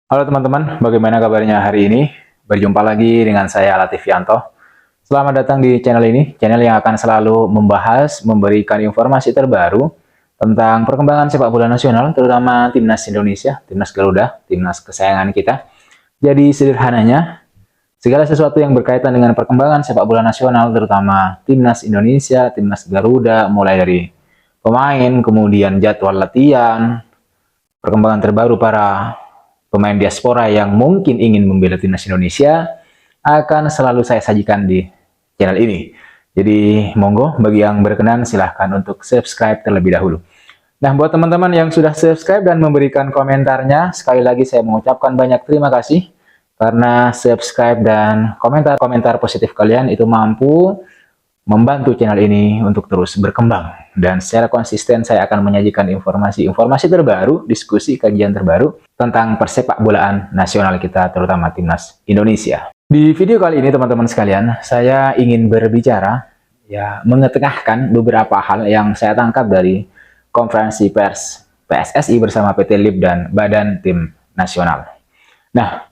Halo teman-teman, bagaimana kabarnya hari ini? Berjumpa lagi dengan saya Latif Yanto. Selamat datang di channel ini, channel yang akan selalu membahas, memberikan informasi terbaru tentang perkembangan sepak bola nasional, terutama timnas Indonesia, timnas Garuda, timnas kesayangan kita. Jadi sederhananya, segala sesuatu yang berkaitan dengan perkembangan sepak bola nasional, terutama timnas Indonesia, timnas Garuda, mulai dari pemain, kemudian jadwal latihan, perkembangan terbaru para pemain diaspora yang mungkin ingin membela timnas Indonesia akan selalu saya sajikan di channel ini. Jadi monggo bagi yang berkenan silahkan untuk subscribe terlebih dahulu. Nah, buat teman-teman yang sudah subscribe dan memberikan komentarnya, sekali lagi saya mengucapkan banyak terima kasih karena subscribe dan komentar-komentar positif kalian itu mampu membantu channel ini untuk terus berkembang. Dan secara konsisten saya akan menyajikan informasi-informasi terbaru, diskusi, kajian terbaru tentang persepak bolaan nasional kita, terutama timnas Indonesia. Di video kali ini teman-teman sekalian, saya ingin berbicara, mengetengahkan beberapa hal yang saya tangkap dari konferensi pers PSSI bersama PT LIB dan Badan Tim Nasional. Nah,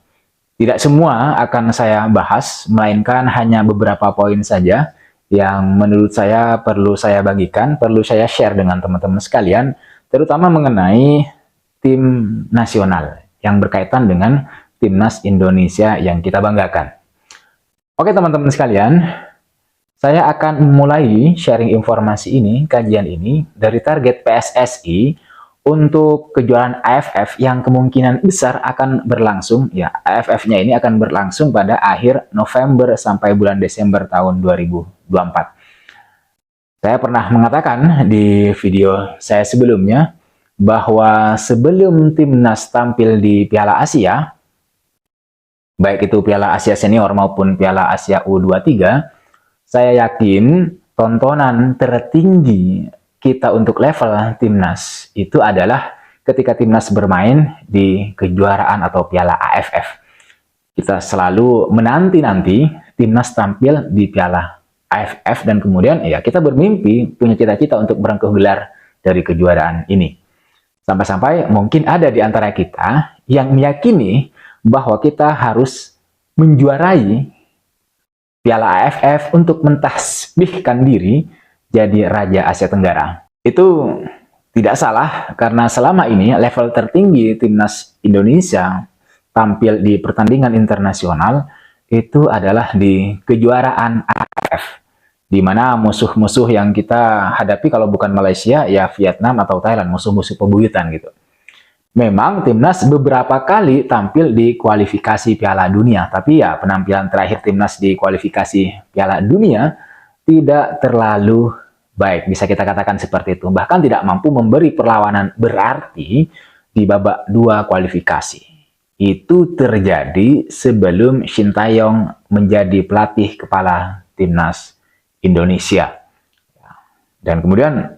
tidak semua akan saya bahas, melainkan hanya beberapa poin saja yang menurut saya perlu saya bagikan, perlu saya share dengan teman-teman sekalian, terutama mengenai tim nasional yang berkaitan dengan timnas Indonesia yang kita banggakan. Oke teman-teman sekalian, saya akan memulai sharing informasi ini, kajian ini, dari target PSSI untuk kejuaraan AFF yang kemungkinan besar akan berlangsung, ya AFF-nya ini akan berlangsung pada akhir November sampai bulan Desember tahun 2024. Saya pernah mengatakan di video saya sebelumnya bahwa sebelum timnas tampil di Piala Asia, baik itu Piala Asia Senior maupun Piala Asia U23, saya yakin tontonan tertinggi kita untuk level timnas itu adalah ketika timnas bermain di kejuaraan atau Piala AFF. Kita selalu menanti-nanti timnas tampil di Piala AFF dan kemudian ya kita bermimpi punya cita-cita untuk merengkuh gelar dari kejuaraan ini. Sampai-sampai mungkin ada di antara kita yang meyakini bahwa kita harus menjuarai Piala AFF untuk mentasbihkan diri jadi Raja Asia Tenggara. Itu tidak salah karena selama ini level tertinggi timnas Indonesia tampil di pertandingan internasional itu adalah di kejuaraan AFF, di mana musuh-musuh yang kita hadapi kalau bukan Malaysia ya Vietnam atau Thailand, musuh-musuh pebuyutan gitu. Memang timnas beberapa kali tampil di kualifikasi Piala Dunia, tapi ya penampilan terakhir timnas di kualifikasi Piala Dunia tidak terlalu baik, bisa kita katakan seperti itu. Bahkan tidak mampu memberi perlawanan berarti di babak 2 kualifikasi. Itu terjadi sebelum Shin Tae-yong menjadi pelatih kepala timnas Indonesia. Dan kemudian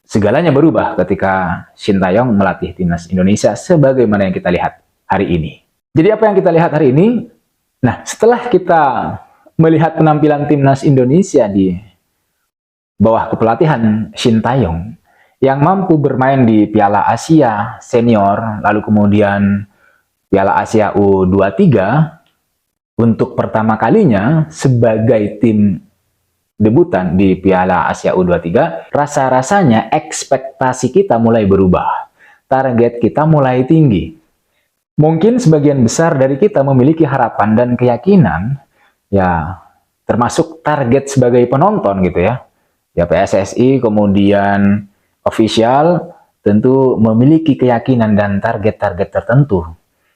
segalanya berubah ketika Shin Tae-yong melatih timnas Indonesia sebagaimana yang kita lihat hari ini. Jadi apa yang kita lihat hari ini? Nah, setelah kita melihat penampilan timnas Indonesia di bawah kepelatihan Shin Tae-yong yang mampu bermain di Piala Asia Senior, lalu kemudian Piala Asia U23 untuk pertama kalinya sebagai tim debutan di Piala Asia U23, rasa-rasanya ekspektasi kita mulai berubah. Target kita mulai tinggi. Mungkin sebagian besar dari kita memiliki harapan dan keyakinan, ya termasuk target sebagai penonton gitu ya. Ya PSSI kemudian official tentu memiliki keyakinan dan target-target tertentu.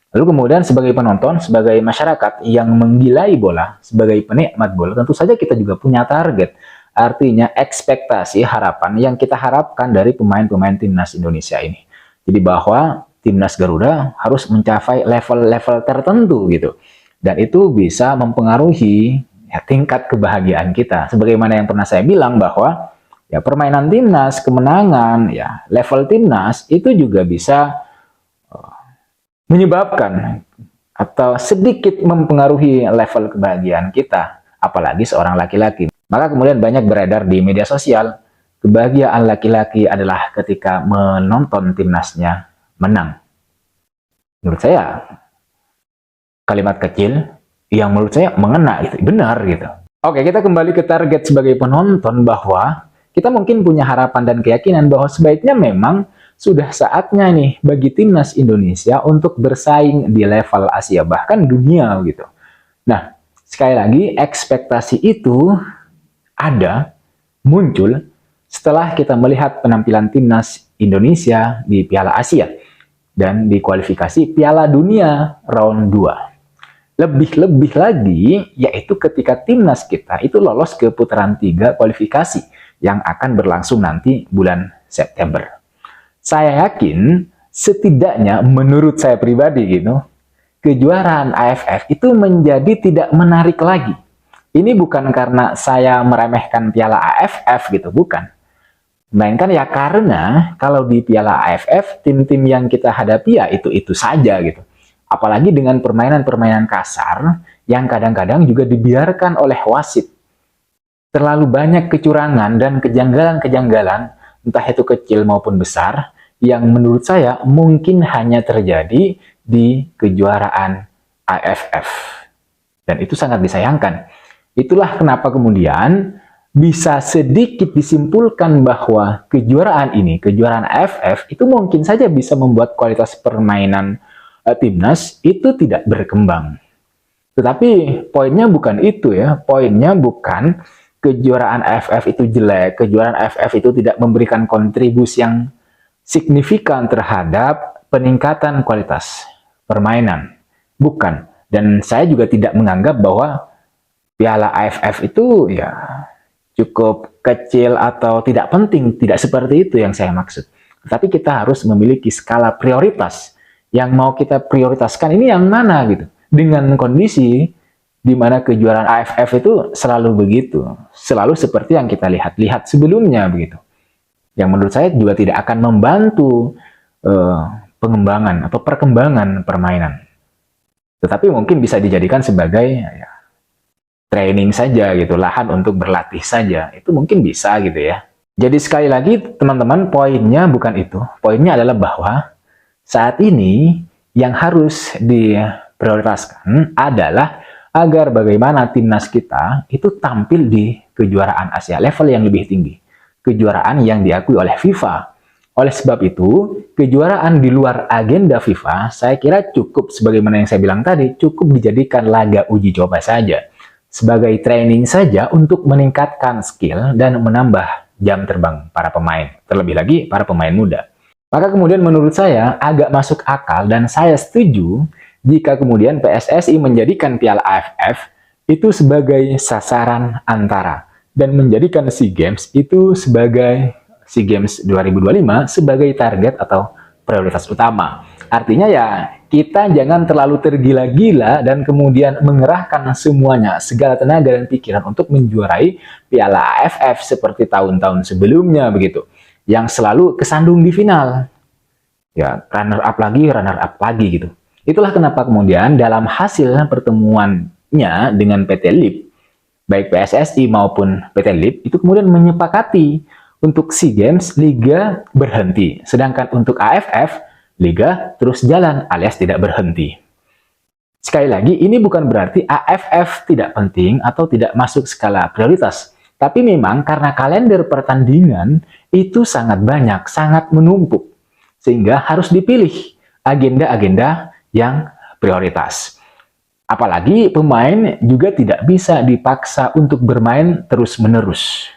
Lalu kemudian sebagai penonton, sebagai masyarakat yang menggilai bola, sebagai penikmat bola, tentu saja kita juga punya target. Artinya ekspektasi, harapan yang kita harapkan dari pemain-pemain timnas Indonesia ini. Jadi bahwa timnas Garuda harus mencapai level-level tertentu gitu. Dan itu bisa mempengaruhi ya, tingkat kebahagiaan kita. Sebagaimana yang pernah saya bilang bahwa ya permainan timnas, kemenangan, ya level timnas itu juga bisa menyebabkan atau sedikit mempengaruhi level kebahagiaan kita, apalagi seorang laki-laki. Maka kemudian banyak beredar di media sosial, kebahagiaan laki-laki adalah ketika menonton timnasnya menang. Menurut saya kalimat kecil yang menurut saya mengena gitu, benar gitu. Oke, kita kembali ke target sebagai penonton, bahwa kita mungkin punya harapan dan keyakinan bahwa sebaiknya memang sudah saatnya nih bagi timnas Indonesia untuk bersaing di level Asia bahkan dunia gitu. Nah, sekali lagi ekspektasi itu ada, muncul setelah kita melihat penampilan timnas Indonesia di Piala Asia dan di kualifikasi Piala Dunia round 2. Lebih-lebih lagi, yaitu ketika timnas kita itu lolos ke putaran 3 kualifikasi yang akan berlangsung nanti bulan September. Saya yakin, setidaknya menurut saya pribadi gitu, kejuaraan AFF itu menjadi tidak menarik lagi. Ini bukan karena saya meremehkan Piala AFF gitu, bukan. Melainkan ya karena kalau di Piala AFF, tim-tim yang kita hadapi ya itu-itu saja gitu. Apalagi dengan permainan-permainan kasar yang kadang-kadang juga dibiarkan oleh wasit. Terlalu banyak kecurangan dan kejanggalan-kejanggalan, entah itu kecil maupun besar, yang menurut saya mungkin hanya terjadi di kejuaraan AFF. Dan itu sangat disayangkan. Itulah kenapa kemudian bisa sedikit disimpulkan bahwa kejuaraan ini, kejuaraan AFF, itu mungkin saja bisa membuat kualitas permainan timnas itu tidak berkembang. Tetapi poinnya bukan itu ya, poinnya bukan kejuaraan AFF itu jelek, kejuaraan AFF itu tidak memberikan kontribusi yang signifikan terhadap peningkatan kualitas permainan. Bukan. Dan saya juga tidak menganggap bahwa Piala AFF itu ya cukup kecil atau tidak penting, tidak seperti itu yang saya maksud. Tapi kita harus memiliki skala prioritas. Yang mau kita prioritaskan ini yang mana gitu. Dengan kondisi di mana kejuaraan AFF itu selalu begitu. Selalu seperti yang kita lihat sebelumnya begitu. Yang menurut saya juga tidak akan membantu pengembangan atau perkembangan permainan. Tetapi mungkin bisa dijadikan sebagai ya, training saja gitu, lahan untuk berlatih saja, itu mungkin bisa gitu ya. Jadi sekali lagi teman-teman, poinnya bukan itu. Poinnya adalah bahwa saat ini yang harus diprioritaskan adalah agar bagaimana timnas kita itu tampil di kejuaraan Asia level yang lebih tinggi. Kejuaraan yang diakui oleh FIFA. Oleh sebab itu, kejuaraan di luar agenda FIFA, saya kira cukup sebagaimana yang saya bilang tadi, cukup dijadikan laga uji coba saja. Sebagai training saja untuk meningkatkan skill dan menambah jam terbang para pemain, terlebih lagi para pemain muda. Maka kemudian menurut saya agak masuk akal dan saya setuju jika kemudian PSSI menjadikan Piala AFF itu sebagai sasaran antara dan menjadikan SEA Games itu sebagai SEA Games 2025 sebagai target atau prioritas utama. Artinya ya kita jangan terlalu tergila-gila dan kemudian mengerahkan semuanya, segala tenaga dan pikiran untuk menjuarai Piala AFF seperti tahun-tahun sebelumnya begitu. Yang selalu kesandung di final. Ya, runner up lagi gitu. Itulah kenapa kemudian dalam hasil pertemuannya dengan PT LIP, baik PSSI maupun PT LIP, itu kemudian menyepakati untuk SEA Games Liga berhenti. Sedangkan untuk AFF, Liga terus jalan alias tidak berhenti. Sekali lagi, ini bukan berarti AFF tidak penting atau tidak masuk skala prioritas. Tapi memang karena kalender pertandingan itu sangat banyak, sangat menumpuk. Sehingga harus dipilih agenda-agenda yang prioritas. Apalagi pemain juga tidak bisa dipaksa untuk bermain terus-menerus.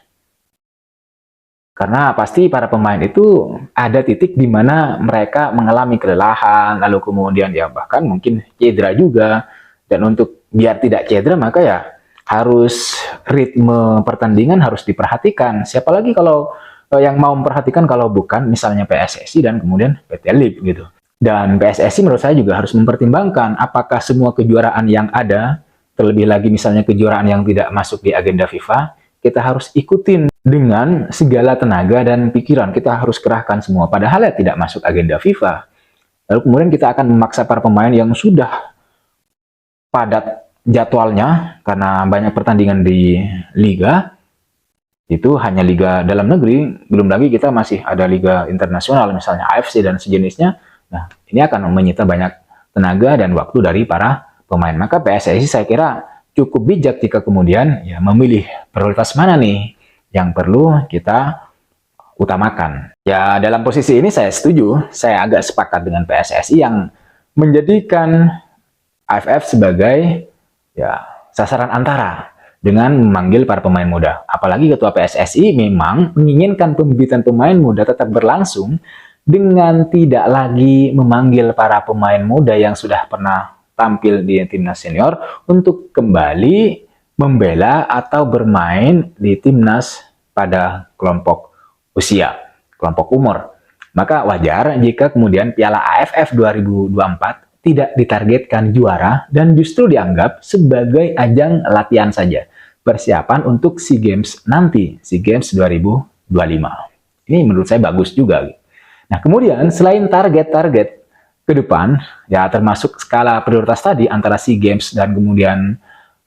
Karena pasti para pemain itu ada titik di mana mereka mengalami kelelahan, lalu kemudian ya bahkan mungkin cedera juga. Dan untuk biar tidak cedera maka ya harus ritme pertandingan harus diperhatikan. Siapa lagi kalau yang mau memperhatikan kalau bukan misalnya PSSI dan kemudian PT LIP gitu. Dan PSSI menurut saya juga harus mempertimbangkan apakah semua kejuaraan yang ada, terlebih lagi misalnya kejuaraan yang tidak masuk di agenda FIFA, kita harus ikutin dengan segala tenaga dan pikiran. Kita harus kerahkan semua. Padahal ya tidak masuk agenda FIFA. Lalu kemudian kita akan memaksa para pemain yang sudah padat jadwalnya karena banyak pertandingan di liga. Itu hanya liga dalam negeri. Belum lagi kita masih ada liga internasional misalnya AFC dan sejenisnya. Nah, ini akan menyita banyak tenaga dan waktu dari para pemain. Maka PSSI saya kira cukup bijak jika kemudian ya memilih prioritas mana nih yang perlu kita utamakan. Ya, dalam posisi ini saya setuju, saya agak sepakat dengan PSSI yang menjadikan AFF sebagai ya sasaran antara dengan memanggil para pemain muda. Apalagi ketua PSSI memang menginginkan pembibitan pemain muda tetap berlangsung dengan tidak lagi memanggil para pemain muda yang sudah pernah tampil di timnas senior untuk kembali membela atau bermain di timnas pada kelompok usia, kelompok umur. Maka wajar jika kemudian Piala AFF 2024 tidak ditargetkan juara dan justru dianggap sebagai ajang latihan saja, persiapan untuk SEA Games nanti, SEA Games 2025. Ini menurut saya bagus juga. Nah, kemudian selain target-target ke depan, ya termasuk skala prioritas tadi antara SEA Games dan kemudian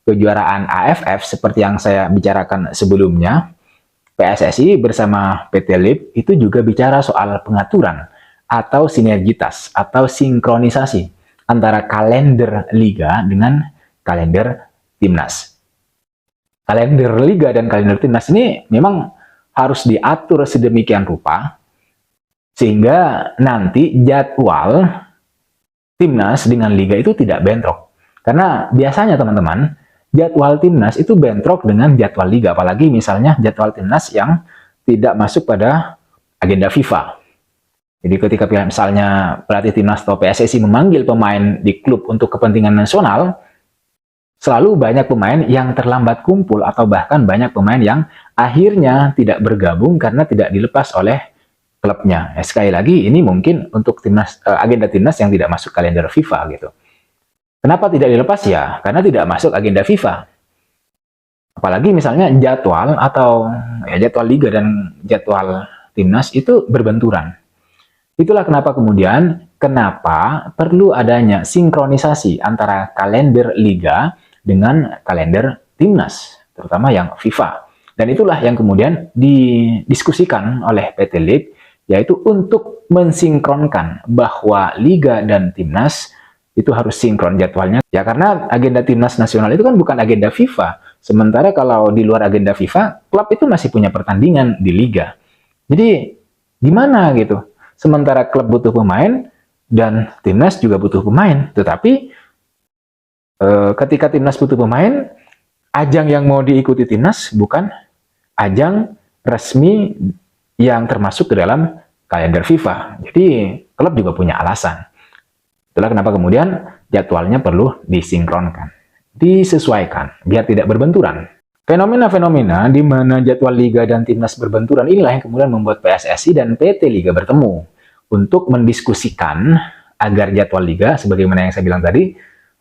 kejuaraan AFF seperti yang saya bicarakan sebelumnya, PSSI bersama PT LIB itu juga bicara soal pengaturan atau sinergitas atau sinkronisasi antara kalender liga dengan kalender timnas. Kalender liga dan kalender timnas ini memang harus diatur sedemikian rupa sehingga nanti jadwal timnas dengan liga itu tidak bentrok. Karena biasanya teman-teman, jadwal timnas itu bentrok dengan jadwal liga, apalagi misalnya jadwal timnas yang tidak masuk pada agenda FIFA. Jadi ketika misalnya pelatih timnas atau PSSI memanggil pemain di klub untuk kepentingan nasional, selalu banyak pemain yang terlambat kumpul atau bahkan banyak pemain yang akhirnya tidak bergabung karena tidak dilepas oleh klubnya. Sekali lagi ini mungkin untuk timnas agenda timnas yang tidak masuk kalender FIFA gitu. Kenapa tidak dilepas ya? Karena tidak masuk agenda FIFA. Apalagi misalnya jadwal atau ya jadwal liga dan jadwal timnas itu berbenturan. Itulah kenapa kemudian perlu adanya sinkronisasi antara kalender liga dengan kalender timnas, terutama yang FIFA. Dan itulah yang kemudian didiskusikan oleh PT LIB, yaitu untuk mensinkronkan bahwa liga dan timnas itu harus sinkron jadwalnya. Ya karena agenda timnas nasional itu kan bukan agenda FIFA. Sementara kalau di luar agenda FIFA, klub itu masih punya pertandingan di liga. Jadi gimana gitu? Sementara klub butuh pemain dan timnas juga butuh pemain. Tetapi ketika timnas butuh pemain, ajang yang mau diikuti timnas bukan ajang resmi yang termasuk ke dalam kalender FIFA. Jadi klub juga punya alasan. Itulah kenapa kemudian jadwalnya perlu disinkronkan, disesuaikan, biar tidak berbenturan. Fenomena-fenomena di mana jadwal liga dan timnas berbenturan inilah yang kemudian membuat PSSI dan PT Liga bertemu untuk mendiskusikan agar jadwal liga, sebagaimana yang saya bilang tadi,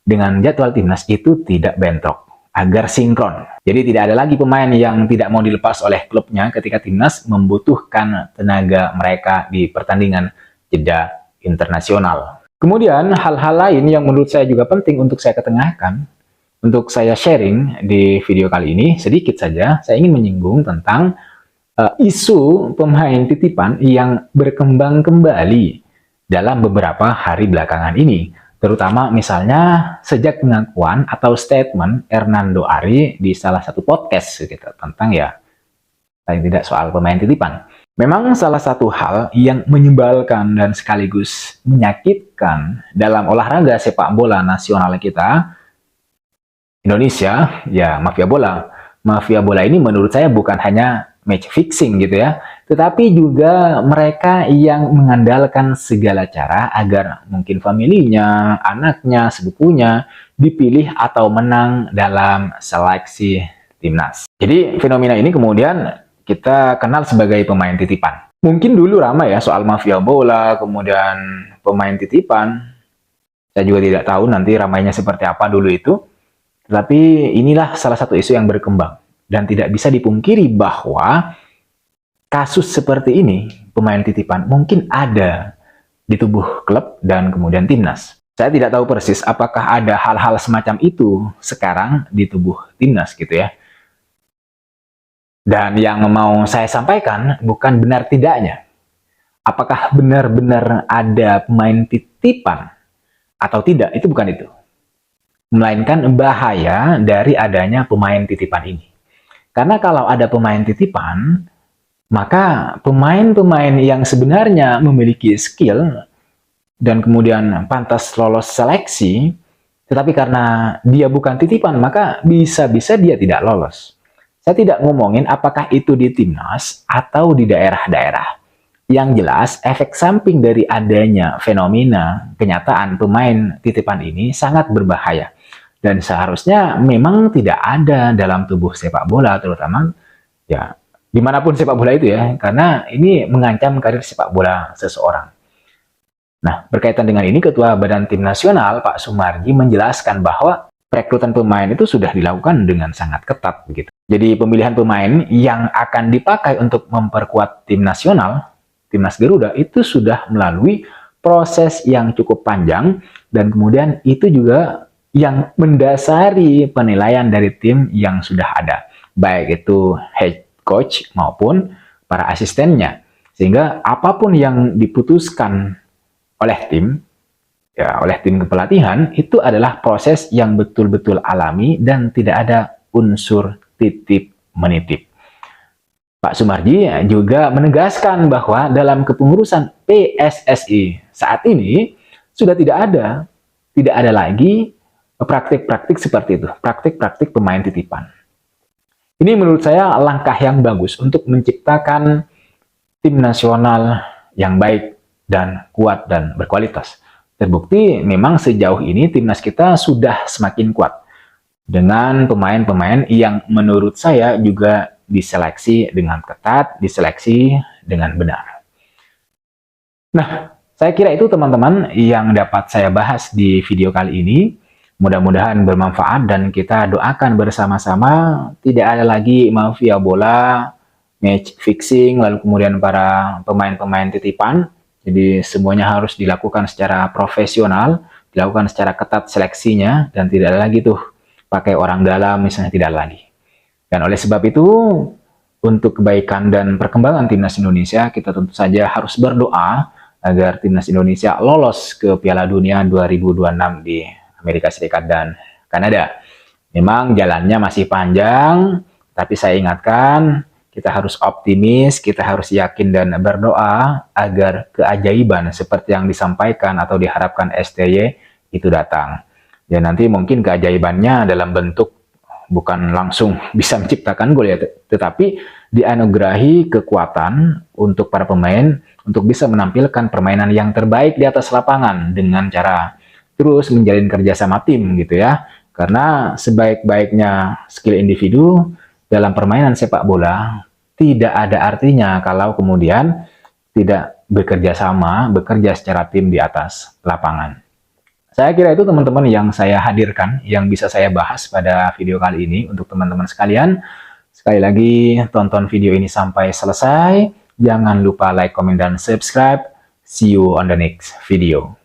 dengan jadwal timnas itu tidak bentrok, agar sinkron. Jadi tidak ada lagi pemain yang tidak mau dilepas oleh klubnya ketika timnas membutuhkan tenaga mereka di pertandingan jeda internasional. Kemudian hal-hal lain yang menurut saya juga penting untuk saya ketengahkan, untuk saya sharing di video kali ini, sedikit saja saya ingin menyinggung tentang isu pemain titipan yang berkembang kembali dalam beberapa hari belakangan ini. Terutama misalnya sejak pengakuan atau statement Hernando Ari di salah satu podcast gitu, tentang ya paling tidak soal pemain titipan. Memang salah satu hal yang menyebalkan dan sekaligus menyakitkan dalam olahraga sepak bola nasional kita, Indonesia, ya mafia bola. Mafia bola ini menurut saya bukan hanya match fixing gitu ya, tetapi juga mereka yang mengandalkan segala cara agar mungkin familinya, anaknya, sepupunya dipilih atau menang dalam seleksi timnas. Jadi fenomena ini kemudian kita kenal sebagai pemain titipan. Mungkin dulu ramai ya soal mafia bola, kemudian pemain titipan. Saya juga tidak tahu nanti ramainya seperti apa dulu itu. Tapi inilah salah satu isu yang berkembang. Dan tidak bisa dipungkiri bahwa kasus seperti ini, pemain titipan, mungkin ada di tubuh klub dan kemudian timnas. Saya tidak tahu persis apakah ada hal-hal semacam itu sekarang di tubuh timnas gitu ya. Dan yang mau saya sampaikan bukan benar tidaknya. Apakah benar-benar ada pemain titipan atau tidak, itu bukan itu. melainkan bahaya dari adanya pemain titipan ini. Karena kalau ada pemain titipan, maka pemain-pemain yang sebenarnya memiliki skill dan kemudian pantas lolos seleksi, tetapi karena dia bukan titipan, maka bisa-bisa dia tidak lolos. Saya tidak ngomongin apakah itu di timnas atau di daerah-daerah. Yang jelas, efek samping dari adanya fenomena kenyataan pemain titipan ini sangat berbahaya. Dan seharusnya memang tidak ada dalam tubuh sepak bola, terutama ya dimanapun sepak bola itu ya, karena ini mengancam karir sepak bola seseorang. Nah, berkaitan dengan ini, Ketua Badan Tim Nasional Pak Sumarji menjelaskan bahwa perekrutan pemain itu sudah dilakukan dengan sangat ketat begitu. Jadi pemilihan pemain yang akan dipakai untuk memperkuat tim nasional, Timnas Garuda itu sudah melalui proses yang cukup panjang dan kemudian itu juga yang mendasari penilaian dari tim yang sudah ada, baik itu head coach maupun para asistennya. Sehingga apapun yang diputuskan oleh tim, ya oleh tim kepelatihan, itu adalah proses yang betul-betul alami dan tidak ada unsur titip-menitip. Pak Sumarji juga menegaskan bahwa dalam kepengurusan PSSI saat ini sudah tidak ada lagi praktik-praktik seperti itu, praktik-praktik pemain titipan. Ini menurut saya langkah yang bagus untuk menciptakan tim nasional yang baik dan kuat dan berkualitas. Terbukti memang sejauh ini timnas kita sudah semakin kuat dengan pemain-pemain yang menurut saya juga diseleksi dengan ketat, diseleksi dengan benar. Nah, saya kira itu teman-teman yang dapat saya bahas di video kali ini. Mudah-mudahan bermanfaat dan kita doakan bersama-sama tidak ada lagi mafia bola, match fixing, lalu kemudian para pemain-pemain titipan. Jadi semuanya harus dilakukan secara profesional, dilakukan secara ketat seleksinya, dan tidak ada lagi tuh pakai orang dalam misalnya, tidak ada lagi. Dan oleh sebab itu, untuk kebaikan dan perkembangan timnas Indonesia, kita tentu saja harus berdoa agar timnas Indonesia lolos ke Piala Dunia 2026 di Amerika Serikat dan Kanada. Memang jalannya masih panjang, tapi saya ingatkan, kita harus optimis, kita harus yakin dan berdoa agar keajaiban seperti yang disampaikan atau diharapkan STY itu datang. Dan nanti mungkin keajaibannya dalam bentuk bukan langsung bisa menciptakan gol ya, tetapi dianugerahi kekuatan untuk para pemain untuk bisa menampilkan permainan yang terbaik di atas lapangan dengan cara terus menjalin kerjasama tim gitu ya. Karena sebaik-baiknya skill individu dalam permainan sepak bola tidak ada artinya kalau kemudian tidak bekerja secara tim di atas lapangan. Saya kira itu teman-teman yang saya hadirkan, yang bisa saya bahas pada video kali ini untuk teman-teman sekalian. Sekali lagi, tonton video ini sampai selesai. Jangan lupa like, comment, dan subscribe. See you on the next video.